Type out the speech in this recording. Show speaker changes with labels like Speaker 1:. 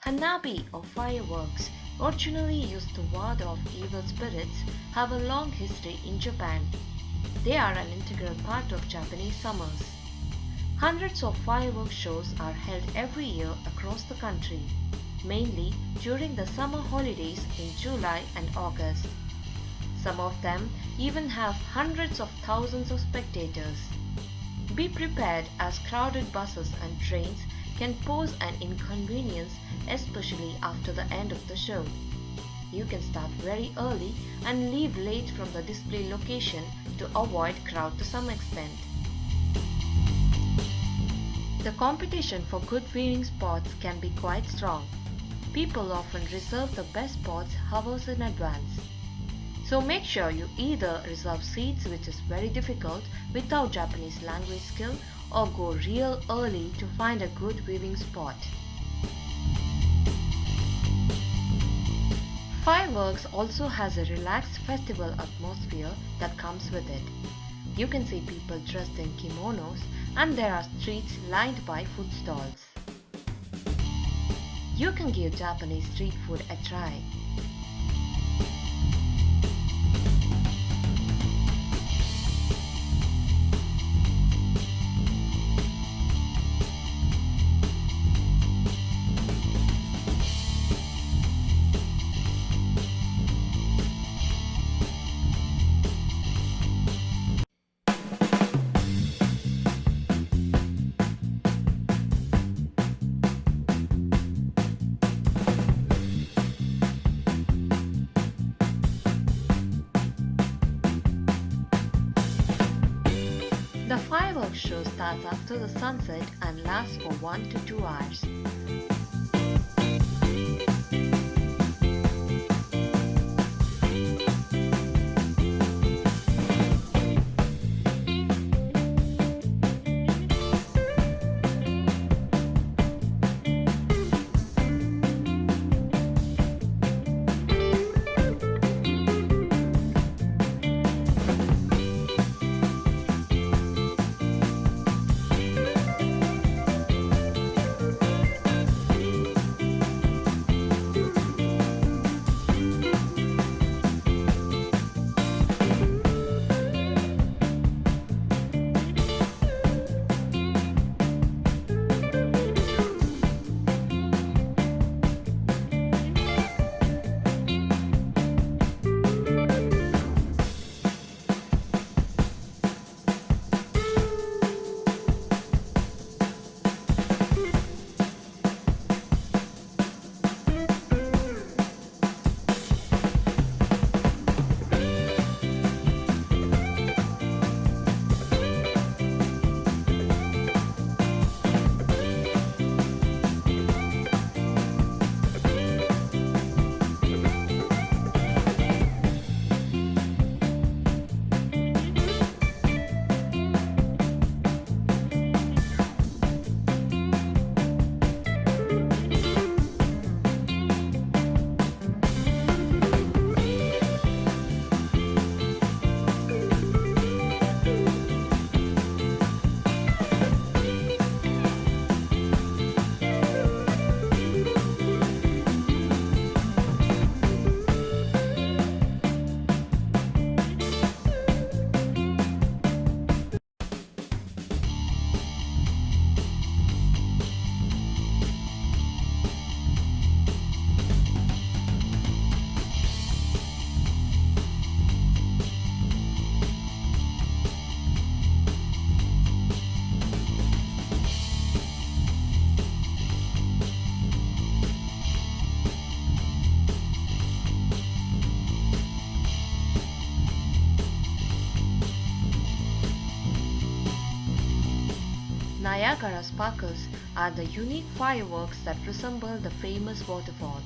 Speaker 1: Hanabi or fireworks, originally used to ward off evil spirits, have a long history in Japan. They are an integral part of Japanese summers. Hundreds of fireworks shows are held every year across the country, mainly during the summer holidays in July and August. Some of them even have hundreds of thousands of spectators. Be prepared as crowded buses and trains can pose an inconvenience, especially after the end of the show. You can start very early and leave late from the display location to avoid crowd to some extent. The competition for good viewing spots can be quite strong. People often reserve the best spots hours in advance. So make sure you either reserve seats, which is very difficult without Japanese language skill, or go real early to find a good viewing spot. Fireworks also has a relaxed festival atmosphere that comes with it. You can see people dressed in kimonos and there are streets lined by food stalls. You can give Japanese street food a try. The fireworks show starts after the sunset and lasts for 1 to 2 hours. Niagara sparkles are the unique fireworks that resemble the famous waterfalls.